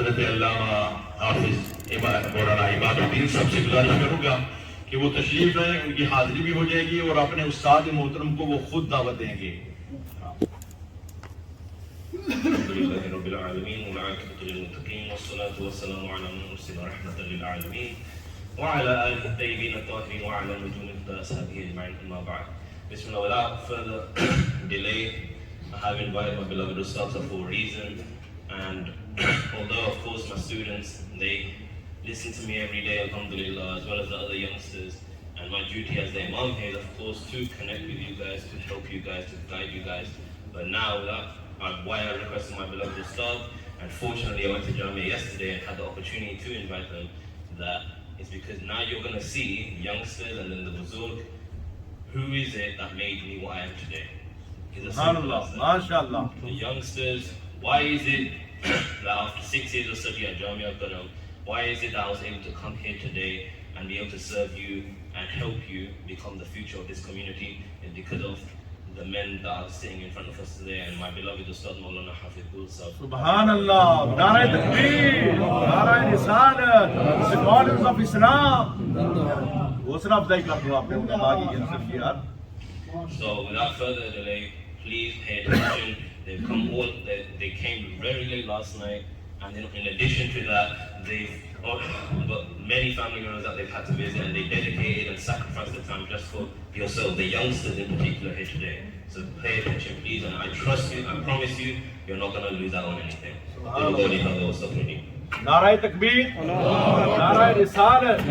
हजरत अल्लामा हाफिज मौलाना इबादुद्दीन साहब से गुजारिश करूँगा कि वो तशरीफ लाएं, उनकी हाजिरी भी हो जाएगी और अपने उस्ताद मोहतरम को वो खुद दावत देंगे। Without further delay, I have invited my beloved ustads for a reason, and although of course my students, they listen to me every day, alhamdulillah, as well as the other youngsters, and my duty as their imam here is of course to connect with you guys, to help you guys, to guide you guys. But now, why I requested my beloved ustad, and fortunately I went to Jamia yesterday and had the opportunity to invite them, that is because now you're going to see youngsters and then the Buzurg, who is it that made me what I am today? SubhanAllah, MashaAllah. The youngsters, why is it that after 6 years of study at Jamia Qaram, why is it that I was able to come here today and be able to serve you and help you become the future of this community? It's because of the men that are sitting in front of us today, and my beloved Ustad Maulana Hafiz Gul. SubhanAllah, Nara Takbir, Nara Risalat, the models of Islam. So without further delay, please pay attention. They came very late last night, and in addition to that, they've got many family members that they've had to visit, and they dedicated and sacrificed the time just for yourself, the youngsters in particular here today. So pay attention, please, and I trust you, I promise you, you're not going to lose out on anything. Nara Takbir, Nara Risalat,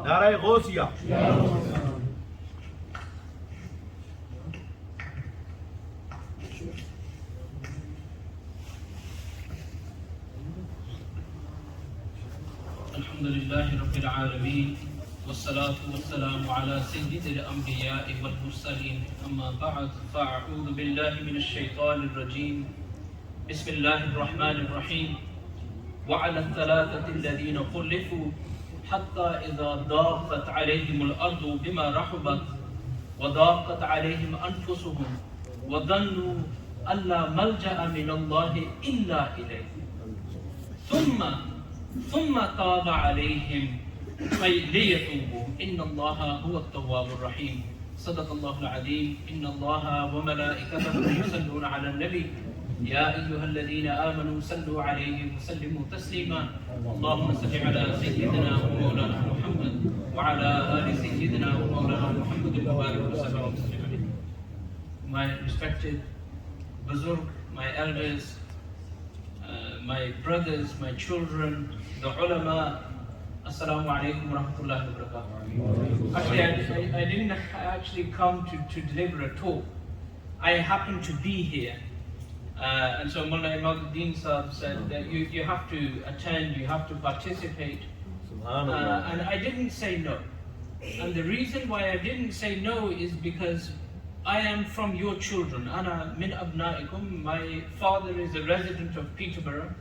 Nara Ghausia. Alhamdulillahi Rabbil Alameen, wassalatu wassalamu ala sayyidil anbiya'i wal mursaleen, amma ba'd, fa'a'udhu billahi minash shaitanir rajeem, bismillahir rahmanir rahim, wa ala thalathati alladhina khulifu, hatta idha daqat alayhim al-ardu bima rahubat, wa daqat alayhim anfusuhum, wa dhannu an la malja'a min Allahi illa ilayhi. ثم تاب عليهم ليتوبوا إن الله هو التواب الرحيم صدق الله العظيم إن الله وملائكته يصلون على النبي يا أيها الذين آمنوا صلوا عليه وسلموا تسليما اللهم صل على سيدنا ومولانا محمد وعلى آل سيدنا ومولانا محمد وبارك وسلم عليه. My respected Buzurg, my elders, my brothers, my children, the ulama, assalamu alaikum wa rahmatullahi wa barakatuh. Actually, I didn't actually come to deliver a talk. I happened to be here. And so Mullah Imaduddin Saab said that you have to attend, you have to participate. And I didn't say no. And the reason why I didn't say no is because I am from your children. Ana min abnaikum. My father is a resident of Peterborough.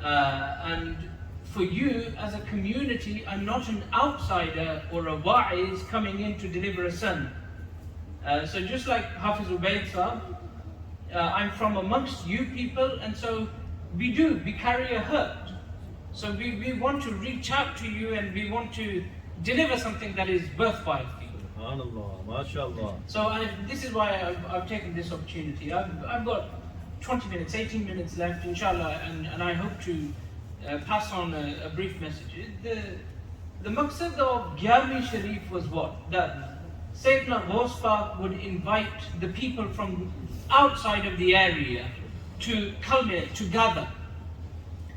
And for you as a community, I'm not an outsider or a wa'iz coming in to deliver a sermon. So just like Hafiz Ubaid Saab, I'm from amongst you people, and so we carry a hurt. So we want to reach out to you, and we want to deliver something that is worthwhile for you. SubhanAllah, MashaAllah. So this is why I've taken this opportunity. I've got 20 minutes, 18 minutes left, inshallah, and I hope to pass on a brief message. The maqsad of Ghiyarvi Shareef was what? That Sayyidina Ghaus Pak would invite the people from outside of the area to culminate, to gather.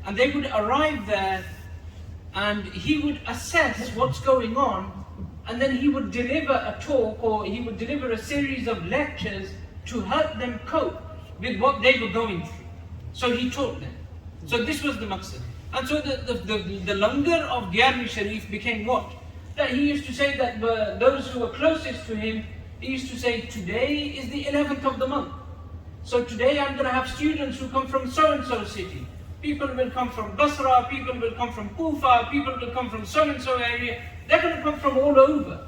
And they would arrive there, and he would assess what's going on, and then he would deliver a talk, or he would deliver a series of lectures to help them cope with what they were going through. So he taught them. So this was the maqsad. And so the langar of Ghiyarvi Shareef became what? That he used to say that those who were closest to him, he used to say, today is the 11th of the month. So today I'm going to have students who come from so-and-so city. People will come from Basra, people will come from Kufa, people will come from so-and-so area. They're going to come from all over.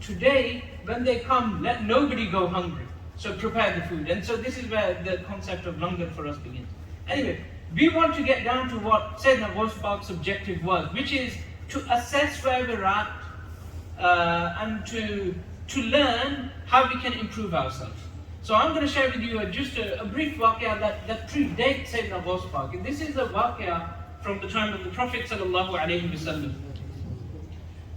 Today, when they come, let nobody go hungry. So prepare the food. And so this is where the concept of langar for us begins. Anyway, We want to get down to what Sayyidina Ghausia Pak's objective was, which is to assess where we're at and to learn how we can improve ourselves. So I'm going to share with you just a brief waqia that predates Sayyidina Ghausia Pak. This is a waqia from the time of the Prophet ﷺ.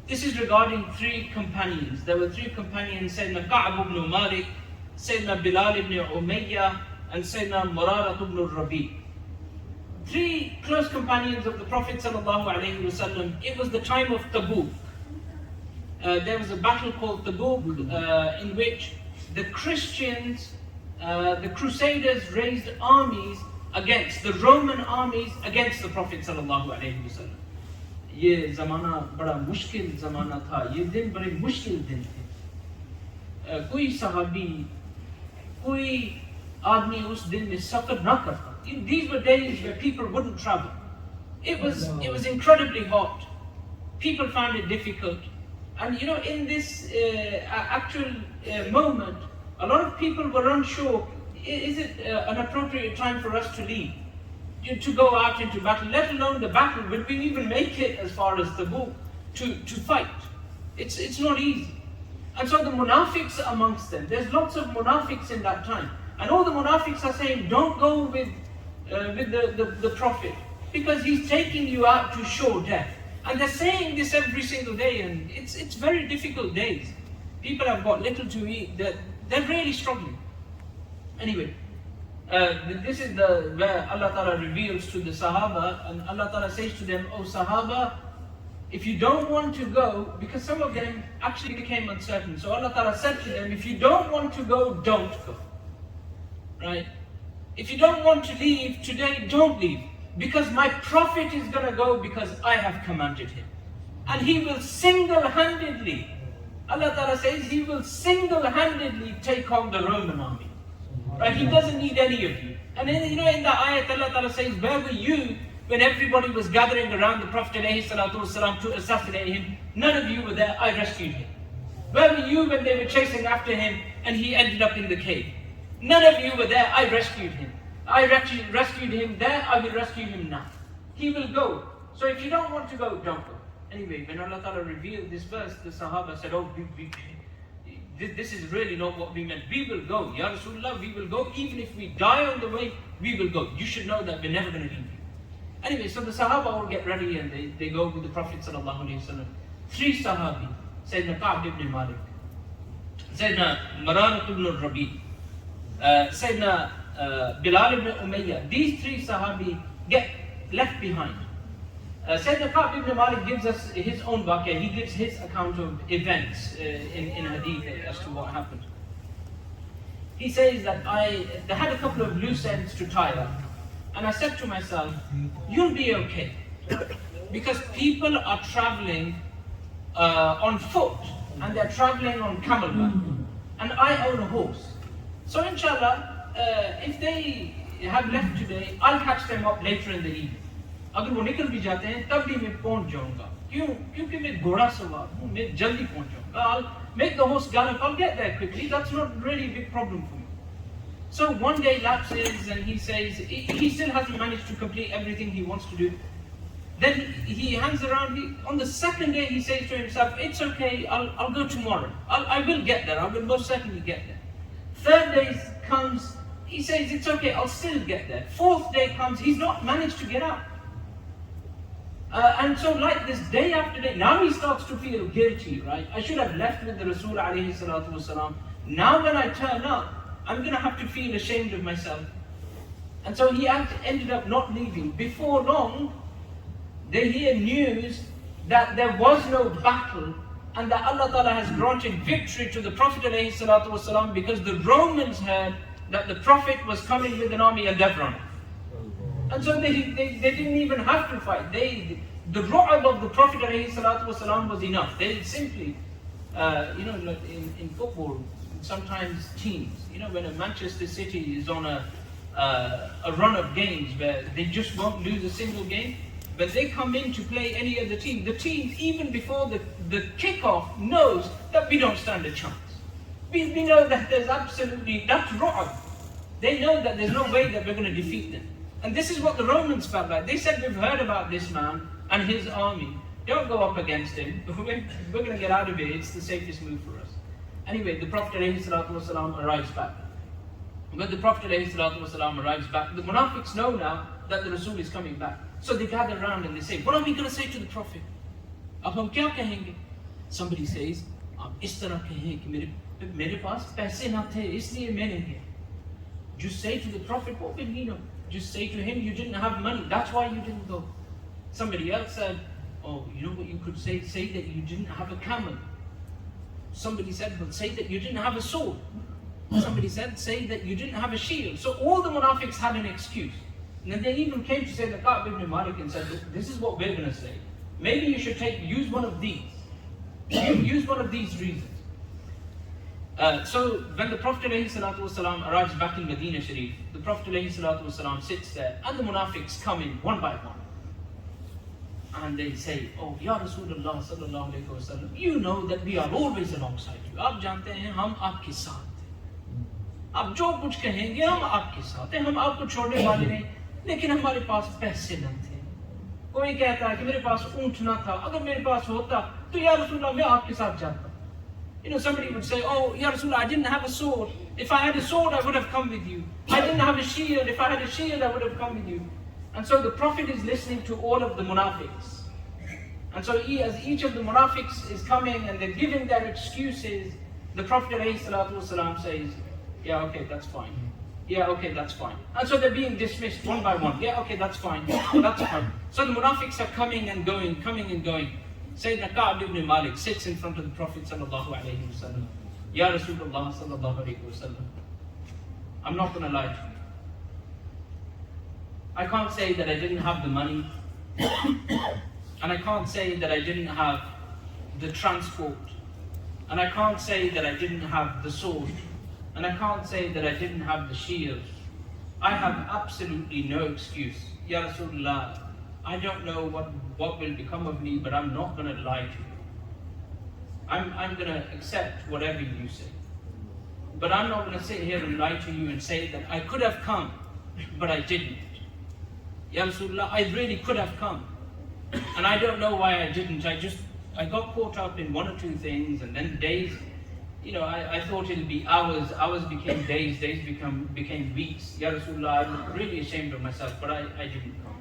This is regarding three companions. There were three companions, Sayyidina Ka'b ibn Malik, Sayyidina Bilal ibn Umayyah, and Sayyidina Murarah ibn Rabi. Three close companions of the Prophet ﷺ. It was the time of Tabuk. There was a battle called Tabuk in which the Christians, the Crusaders raised armies against the Roman armies against the Prophet ﷺ. ये ज़माना बड़ा मुश्किल ज़माना था, ये दिन बड़े मुश्किल दिन थे। कोई सहाबी, कोई आदमी उस दिन में सफ़र ना करता। These were days where people wouldn't travel. It was incredibly hot. People found it difficult. And you know, in this actual moment, a lot of people were unsure, is it an appropriate time for us to leave? To go out into battle, let alone the battle, will we even make it as far as Tabuk to fight? It's not easy. And so the munafiqs amongst them, there's lots of munafiqs in that time. And all the munafiqs are saying, don't go with the Prophet, because he's taking you out to show death. And they're saying this every single day, and it's very difficult days. People have got little to eat, they're really struggling. Anyway, this is where Allah Ta'ala reveals to the Sahaba, and Allah Ta'ala says to them, "O Sahaba, if you don't want to go," because some of them actually became uncertain. So Allah Ta'ala said to them, if you don't want to go, don't go. Right? If you don't want to leave today, don't leave. Because my Prophet is going to go because I have commanded him. And he will single-handedly, Allah Ta'ala says, he will single-handedly take on the Roman army. Right? He doesn't need any of you. And then, you know, in the ayat, Allah Ta'ala says, where were you when everybody was gathering around the Prophet ﷺ to assassinate him? None of you were there, I rescued him. Where were you when they were chasing after him and he ended up in the cave? None of you were there, I rescued him. I rescued him there, I will rescue him now. He will go. So if you don't want to go, don't go. Anyway, when Allah Ta'ala revealed this verse, the Sahaba said, oh, this is really not what we meant. We will go. Ya Rasulullah, we will go. Even if we die on the way, we will go. You should know that we're never going to leave you. Anyway, so the Sahaba all get ready and they go with the Prophet ﷺ. Three Sahabi, Sayyidina Ka'b ibn Malik, Sayyidina Murarah ibn Rabi, Sayyidina Bilal ibn Umayyah. These three Sahabi get left behind. Sayyidina Ka'b ibn Malik gives us his own waqia. He gives his account of events in hadith as to what happened. He says that they had a couple of loose ends to tie up. And I said to myself, you'll be okay. Because people are traveling on foot and they're traveling on camelback. And I own a horse. So inshallah, if they have left today, I'll catch them up later in the evening. अगर वो निकल भी जाते हैं तब भी मैं पहुंच जाऊंगा क्यों क्योंकि मैं घोड़ा सवार हूं मैं जल्दी पहुंच जाऊंगा I'll make the horse gallop I'll get there quickly that's not really a big problem for me. So one day lapses and he says he still hasn't managed to complete everything he wants to do. Then he hangs around on the second day he says to himself it's okay I'll go tomorrow I will get there I will most certainly get there. Third day comes he says it's okay I'll still get there. Fourth day comes he's not managed to get out. And so like this day after day, now he starts to feel guilty, right? I should have left with the Rasul alayhi salatu wasalam. Now when I turn up, I'm going to have to feel ashamed of myself. And so he ended up not leaving. Before long, they hear news that there was no battle and that Allah Ta'ala has granted victory to the Prophet alayhi salatu wasalam because the Romans heard that the Prophet was coming with an army and they've run. And so they didn't even have to fight. The ru'ab of the Prophet ﷺ was enough. They simply, like in football, sometimes teams, when a Manchester City is on a run of games where they just won't lose a single game, but they come in to play any other team, the team, even before the kickoff, knows that we don't stand a chance. We know that there's absolutely, that's ru'ab. They know that there's no way that we're going to defeat them. And this is what the Romans felt like. They said, we've heard about this man and his army. Don't go up against him. We're going to get out of here. It's the safest move for us. Anyway, the Prophet ﷺ arrives back. When the Prophet ﷺ arrives back, the Munafiqs know now that the Rasul is coming back. So they gather around and they say, what are we going to say to the Prophet? Ab hum kya kahenge? Somebody says, aap is tarah kahe ki mere paas paise na the, isliye maine kiya. Just say to the Prophet, what will he know? Just say to him, you didn't have money, that's why you didn't go. Somebody else said, oh, you know what you could say? Say that you didn't have a camel. Somebody said, well, say that you didn't have a sword. Somebody said, say that you didn't have a shield. So all the Munafiqs had an excuse. And then they even came to say, Ka'b ibn Malik, and said, this is what we're going to say. Maybe you should use one of these. Use one of these reasons. So when the Prophet ﷺ arrives back in Medina Sharif, the Prophet ﷺ sits there and the Munafiqs come in one by one. And they say, oh, Ya Rasulullah sallallahu alayhi wa sallam, you know that we are always alongside you. Aap jante hain, hum aapke saath hain. Aap jo kuch kahenge, hum aapke saath hain. Hum aapko chhodne wale nahi, lekin hamare paas paise na the. Koi kehta hai ki mere paas oont na tha, agar mere paas hota, to Ya Rasulullah, main aapke saath jata. You know, somebody would say, oh, Ya Rasulullah, I didn't have a sword. If I had a sword, I would have come with you. I didn't have a shield. If I had a shield, I would have come with you. And so the Prophet is listening to all of the Munafiqs. And so as each of the Munafiqs is coming and they're giving their excuses, the Prophet ﷺ says, yeah, okay, that's fine. Yeah, okay, that's fine. And so they're being dismissed one by one. Yeah, okay, that's fine. That's fine. So the Munafiqs are coming and going, coming and going. Sayyidina Ka'b ibn Malik sits in front of the Prophet sallallahu alayhi wa sallam. Ya Rasulullah sallallahu alayhi wa sallam, I'm not going to lie to you. I can't say that I didn't have the money. And I can't say that I didn't have the transport. And I can't say that I didn't have the sword. And I can't say that I didn't have the shield. I have absolutely no excuse. Ya Rasulullah, I don't know what will become of me, but I'm not going to lie to you. I'm going to accept whatever you say. But I'm not going to sit here and lie to you and say that I could have come, but I didn't. Ya Rasulullah, I really could have come. And I don't know why I didn't. I got caught up in one or two things, and then days, you know, I thought it'd be hours became days became weeks. Ya Rasulullah, I'm really ashamed of myself, but I didn't come.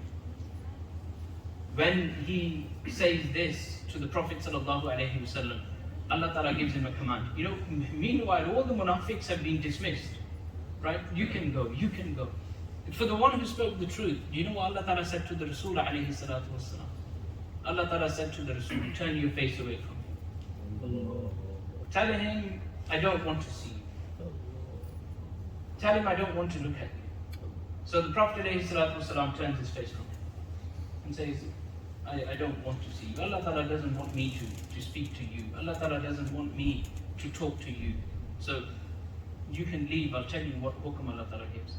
When he says this to the Prophet sallallahu alaihi wasallam, Allah Ta'ala gives him a command. You know, meanwhile, all the Munafiqs have been dismissed. Right? You can go, you can go. For the one who spoke the truth, do you know what Allah Ta'ala said to the Rasul alayhi salatu wasalam? Allah Ta'ala said to the Rasul, turn your face away from him. Tell him, I don't want to see you. Tell him, I don't want to look at you. So the Prophet alayhi salatu wasalam turns his face from him and says, I don't want to see you. Allah Ta'ala doesn't want me to speak to you. Allah Ta'ala doesn't want me to talk to you. So you can leave. I'll tell you what hukm Allah Ta'ala gives.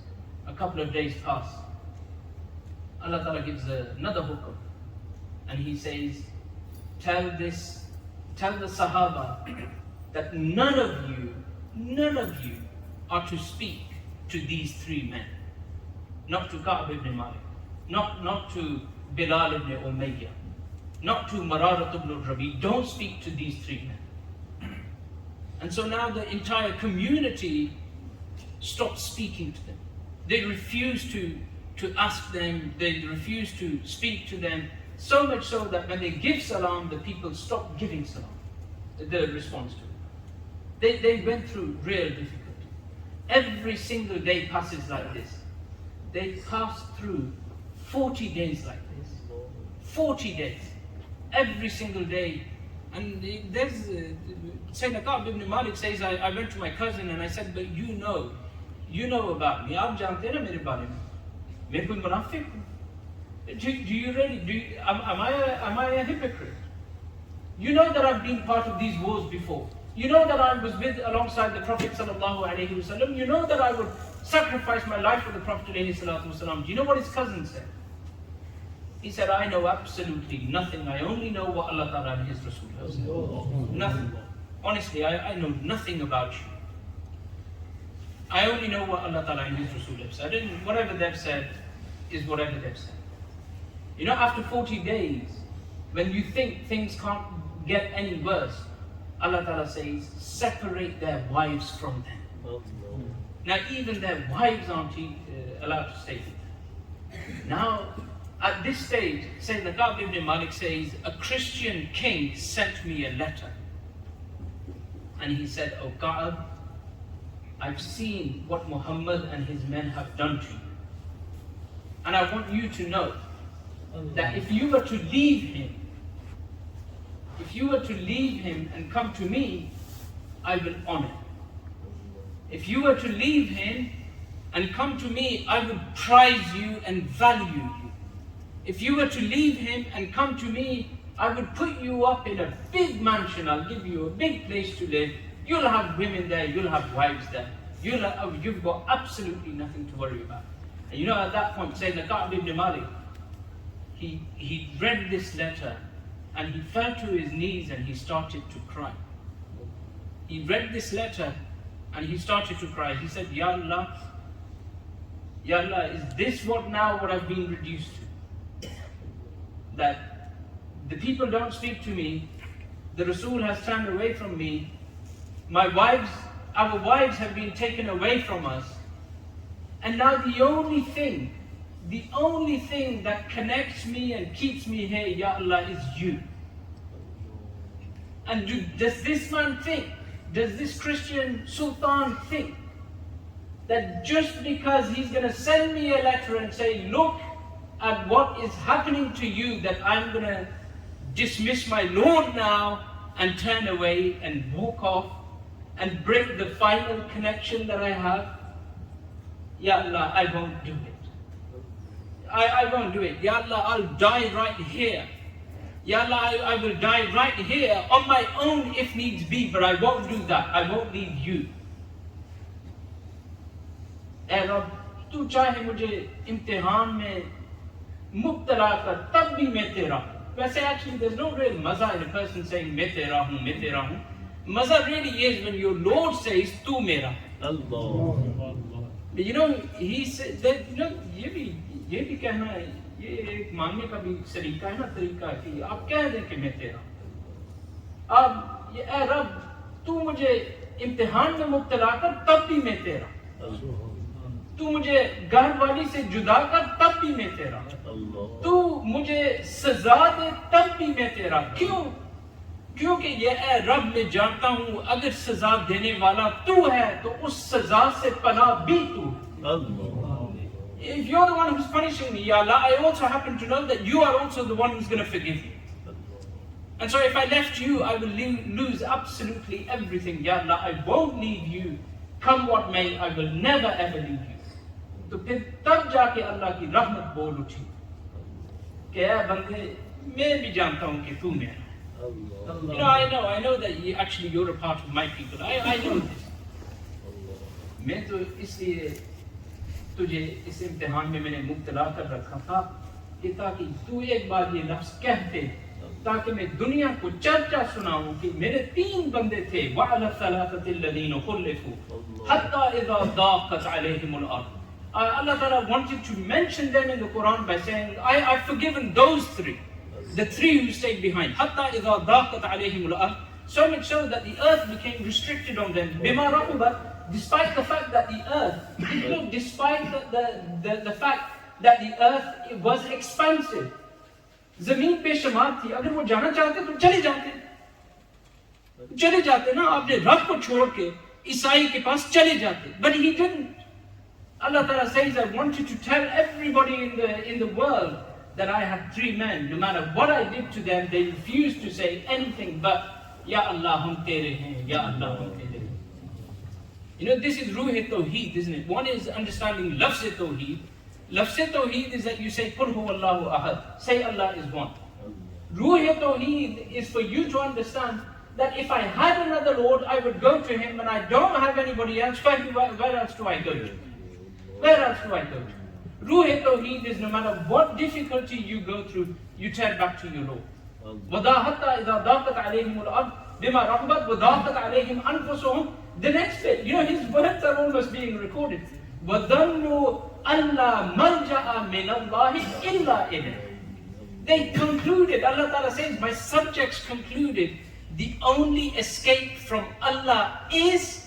A couple of days pass. Allah Ta'ala gives another hukm. And he says, tell the Sahaba that none of you are to speak to these three men. Not to Ka'b ibn Malik, not to Bilal ibn Umayyah, not to Mararat ibn Rabi. Don't speak to these three men. And so now the entire community stopped speaking to them. They refused to ask them, they refused to speak to them, so much so that when they give salam, the people stop giving salam, the response to it. They went through real difficulty. Every single day passes like this. They passed through 40 days like this. 40 days. Every single day. And there's, Sayyidina Ka'b ibn Malik says, I went to my cousin and I said, but you know about me. Aap jante na mere bare mein. Main koi munafiq hu. Do you really, am I a hypocrite? You know that I've been part of these wars before. You know that I was alongside the Prophet sallallahu alaihi wasallam. You know that I would sacrifice my life for the Prophet alayhi salatu wasallam. Do you know what his cousin said? He said, I know absolutely nothing. I only know what Allah Ta'ala and His Rasul have said. Nothing. Honestly, I know nothing about you. I only know what Allah Ta'ala and His Rasul have said. And whatever they've said, is whatever they've said. You know, after 40 days, when you think things can't get any worse, Allah Ta'ala says, separate their wives from them. Now even their wives aren't allowed to stay with them. Now, at this stage, Sayyidina Ka'b ibn Malik says, a Christian king sent me a letter. And he said, "Oh Ka'b, I've seen what Muhammad and his men have done to you. And I want you to know that if you were to leave him, and come to me, I will honor. If you were to leave him and come to me, I will prize you and value you. If you were to leave him and come to me, I would put you up in a big mansion. I'll give you a big place to live. You'll have women there, you'll have wives there. You've got absolutely nothing to worry about." And you know, at that point, Sayyidina Ka'b ibn Malik, he read this letter and he fell to his knees and he started to cry. He read this letter and he started to cry. He said, Ya Allah, is this what I've been reduced to? That the people don't speak to me, the Rasul has turned away from me, our wives have been taken away from us, and now the only thing that connects me and keeps me here, Ya Allah, is you. And does this man think, does this Christian Sultan think that just because he's going to send me a letter and say, look at what is happening to you, that I'm going to dismiss my Lord now and turn away and walk off and break the final connection that I have? Ya Allah, I won't do it. I won't do it. Ya Allah, I'll die right here. Ya Allah, I will die right here on my own if needs be, but I won't do that. I won't leave you. ऐ रब, तू चाहे मुझे इम्तिहान में मुब्तला कर, तब भी मैं तेरा हूँ. वैसे actually there's no real maza in a person saying मैं तेरा हूँ, मैं तेरा हूँ. Maza really is when your Lord says तू मेरा. Allah. You know, he said that, you know, ये भी कहना है, ये एक मांगने का भी सलीका है ना, तरीका है कि आप कह दें कि मैं तेरा हूँ. अब ये ऐ रब, तू मुझे इम्तिहान में मुब्तला कर, तब भी मैं तेरा. तू मुझे घर वाली से जुदा कर, तब भी मैं तेरा. तू मुझे सजा दे, तब भी मैं तेरा. क्यों? क्योंकि ये ऐ रब, मैं जानता हूँ अगर सजा देने वाला तू है तो उस सजा से पनाह भी तू. If you're the one who's punishing me, Ya Allah, I also happen to know that you are also the one who's going to forgive me. And so if I left you, I will lose absolutely everything. Ya Allah, I won't leave you. Come what may, I will never ever leave you. तो फिर तब जाके अल्लाह की रहमत बोल उठी कि ऐ बंदे, मैं भी जानता हूँ कि तू मेरा. You know, I know that you're a part of my people. I know this. मैं तो इसलिए तुझे इस इम्तिहान में मैंने मुब्तला कर रखा था कि ताकि तू एक बार ये लफ्ज़ कह दे, ताकि मैं दुनिया को चर्चा सुनाऊं कि मेरे 3 बंदे थे, वअला सलासतिल लज़ीना खुलिफू हत्ता इज़ा ज़ाक़त अलैहिमुल अर्ज़. Allah Ta'ala wanted to mention them in the Quran by saying, I've forgiven those 3, the 3 who stayed behind. Hatta idha daqat alayhim al-ard. So much so that the earth became restricted on them. Bima rahubat, despite the fact that the earth, despite the fact that the earth was expansive. Zameen pe shamar thi. Agar wo jana chahte to chale jate na, apne Rabb ko chhod ke Isai ke paas chale jate. But he didn't. Allah Ta'ala says, I want you to tell everybody in the world that I had 3 men. No matter what I did to them, they refused to say anything but Ya Allah hum tere hain, Ya Allah hum tere hain. You know, this is Ruh-e-Tawheed, isn't it? One is understanding Lafz-e-Tawheed. Lafz-e-Tawheed is that you say Qul huwallahu ahad. Say Allah is one. Ruh-e-Tawheed is for you to understand that if I had another Lord, I would go to him, and I don't have anybody else. Where else do I go to? Where else do I go to? Ruh-e-Tawheed is no matter what difficulty you go through, you turn back to your Lord. وَضَاحَتَّ إِذَا ضَاقَتْ عَلَيْهِمُ الْأَرْضُ بِمَا رَحُبَتْ وَضَاقَتْ عَلَيْهِمْ أَنفُسُهُمْ. The next bit, you know, his words are almost being recorded. وَظَنُّوا Allah malja'a min Allahi illa ilayh. They concluded, Allah Ta'ala says, my subjects concluded, the only escape from Allah is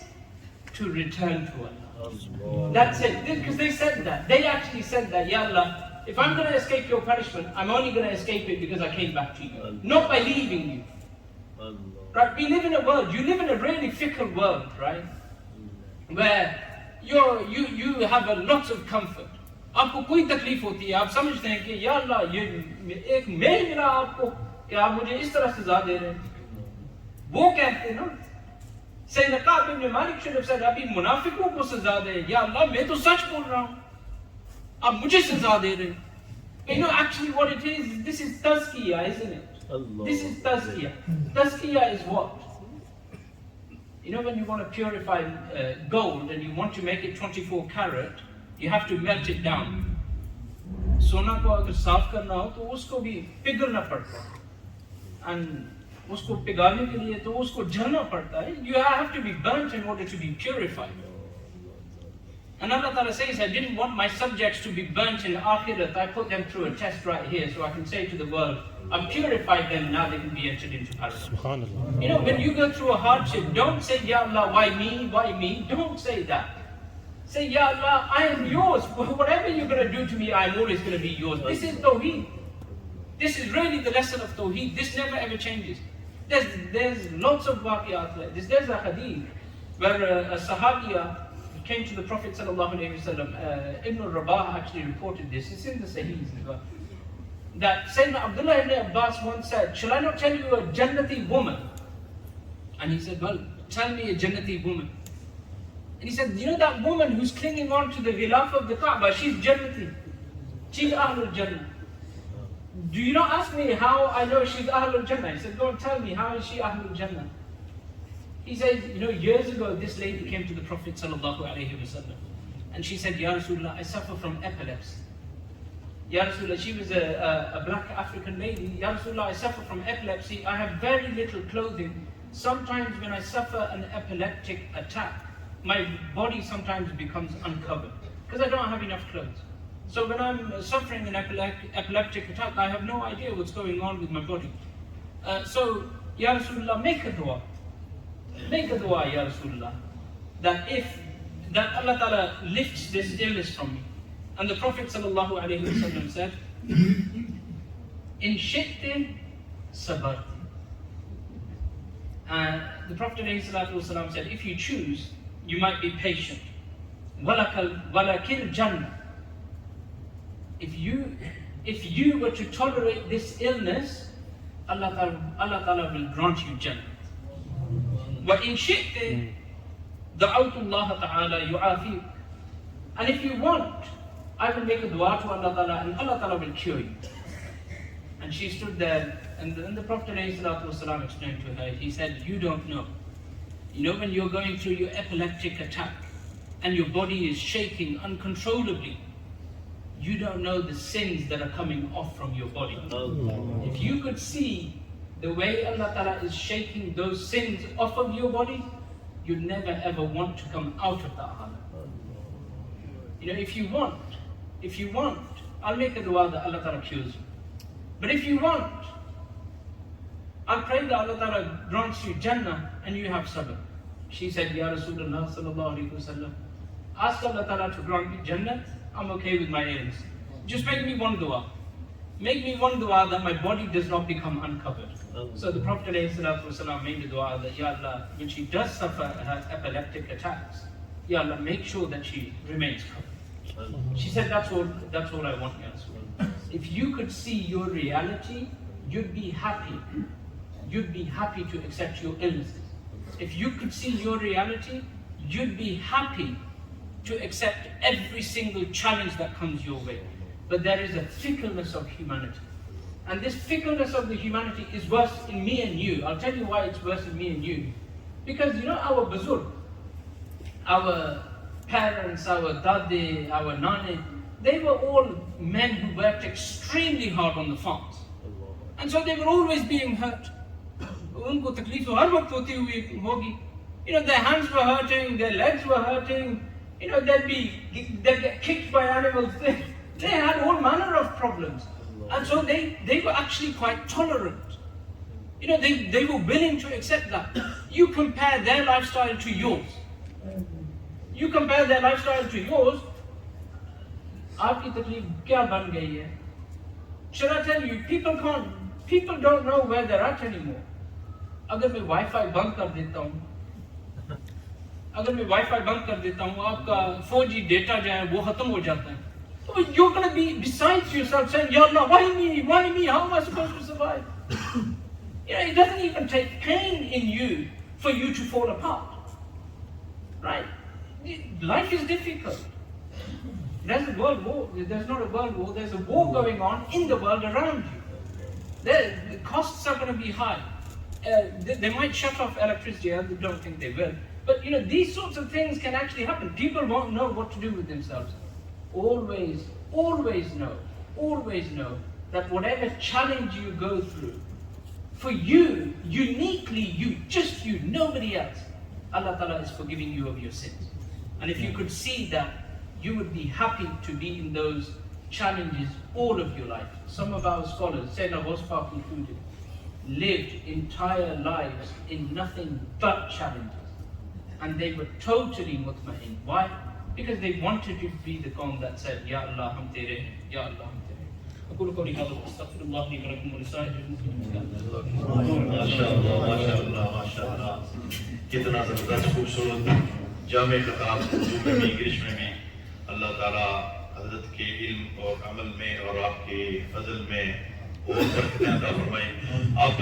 to return to Allah. That's it. Because they said that. They actually said that, Ya Allah, if I'm going to escape your punishment, I'm only going to escape it because I came back to you. Not by leaving you. Right? We live in a world, you live in a really fickle world, right? Where you have a lot of comfort. आपको कोई तकलीफ होती है, आप समझते हैं कि या अल्लाह ये एक मेल मिला आपको कि आप मुझे इस तरह सजा दे रहे हैं, वो कहते हैं ना सैयदना काब इब्न मालिक शरीफ से अभी मुनाफिकों को सजा दे, या अल्लाह मैं तो सच बोल रहा हूँ, आप मुझे सजा दे रहे हैं. You know actually what it is, this is tazkiyah, isn't it? This is tazkiyah. Tazkiyah is what? You know when you want to purify gold and you want to make it 24 karat, you have to melt it down. सोना को अगर साफ करना हो तो उसको भी पिघलना पड़ता है, and उसको पिघालने के लिए तो उसको जलना पड़ता है. You have to be burnt in order to be purified. And Allah Ta'ala says, I didn't want my subjects to be burnt in Akhirat. I put them through a test right here so I can say to the world, I've purified them, now they can be entered into paradise. You know, when you go through a hardship, don't say, Ya Allah, why me? Why me? Don't say that. Say, Ya Allah, I am yours. Whatever you're going to do to me, I'm always going to be yours. This is Tawheed. This is really the lesson of Tawheed. This never ever changes. There's lots of waqiyat like this. There's a hadith where a Sahabiya came to the Prophet sallallahu alaihi wasallam. Ibn Rabah actually reported this. It's in the Sahihs as well. That Sayyidina Abdullah ibn Abbas once said, shall I not tell you a Jannati woman? And he said, well, tell me a Jannati woman. And he said, you know that woman who's clinging on to the ghilaf of the Kaaba, she's Jannati. She's Ahlul Jannah. Do you not ask me how I know she's Ahlul Jannah? He said, go and tell me, how is she Ahlul Jannah? He said, you know, years ago, this lady came to the Prophet sallallahu alaihi wasallam, and she said, Ya Rasulullah, I suffer from epilepsy. Ya Rasulullah, she was a black African lady. Ya Rasulullah, I suffer from epilepsy. I have very little clothing. Sometimes when I suffer an epileptic attack, my body sometimes becomes uncovered because I don't have enough clothes. So when I'm suffering an epileptic attack, I have no idea what's going on with my body. So, Ya Rasulullah, make a dua. Make a dua, Ya Rasulullah, that Allah Ta'ala lifts this illness from me. And the Prophet sallallahu alaihi wasallam said, in shi'ti sabarti. And the Prophet alaihi salatu wasallam said, if you choose, you might be patient. Walakil jannah. If you were to tolerate this illness, Allah Ta'ala will grant you Jannah. وَإِن شِئْتِ دَعَوْتُ اللَّهَ تَعَالَى يُعَافِيكَ. And if you want, I will make a dua to Allah Ta'ala and Allah Ta'ala will cure you. And she stood there and the Prophet ﷺ explained to her, he said, you don't know. You know when you're going through your epileptic attack and your body is shaking uncontrollably, you don't know the sins that are coming off from your body. If you could see the way Allah Ta'ala is shaking those sins off of your body, you'd never ever want to come out of that halam. You know, if you want, I'll make a dua that Allah Ta'ala cures you. But if you want, I'll pray that Allah Ta'ala grants you Jannah and you have sabr. She said, Ya Rasulullah sallallahu alaihi wasallam, ask Allah Ta'ala to grant me Jannah, I'm okay with my illness. Just make me one dua. Make me one dua that my body does not become uncovered. So the Prophet ﷺ made a dua that, Ya Allah, when she does suffer her epileptic attacks, Ya Allah, make sure that she remains covered. She said, that's all I want, Ya Rasulullah. If you could see your reality, you'd be happy. You'd be happy to accept your illnesses. If you could see your reality, you'd be happy to accept every single challenge that comes your way. But there is a fickleness of humanity. And this fickleness of the humanity is worse in me and you. I'll tell you why it's worse in me and you. Because you know our buzurg, our parents, our dadi, our nani, they were all men who worked extremely hard on the farms. And so they were always being hurt. उनको तकलीफ हर वक्त होती हुई होगी. You know, their hands were hurting, their legs were hurting, You know, they'd get kicked by animals. They had all manner of problems. And so they were actually quite tolerant. You know, they were willing to accept that. You compare their lifestyle to yours. You compare their lifestyle to yours, aapki takleef kya ban gayi hai? Should I tell you, people don't know where they're at anymore. अगर मैं wifi बंद कर देता हूँ, आपका 4G data जो है वो खत्म हो जाता है, तो you're going to be besides yourself saying, Ya Allah, why me, how am I supposed to survive? You know, it doesn't even take pain in you for you to fall apart, right? Life is difficult. There's a world war. There's not a world war. There's a war going on in the world around you. The costs are going to be high. They might shut off electricity. I don't think they will. But you know, these sorts of things can actually happen. People won't know what to do with themselves. Always know that whatever challenge you go through, for you, uniquely, you, nobody else, Allah Ta'ala is forgiving you of your sins. And if you could see that, you would be happy to be in those challenges all of your life. Some of our scholars, Sayyidina Ghausia included, lived entire lives in nothing but challenges. And they were totally mutma'in. Why? Because they wanted to be the qawm that said, Ya Allah, hum tere hain, Ya Allah, hum tere hain. أقول قولي هذا وأستغفر لي ولكم ولسائر المسلمين. माशाअल्लाह कितना ज़बरदस्त खूबसूरत जामे खिताब उर्दू में भी English में भी अल्लाह ताला हज़रत के इल्म और अमल में और आपके फजल में और बरकतें अता फरमाए। आप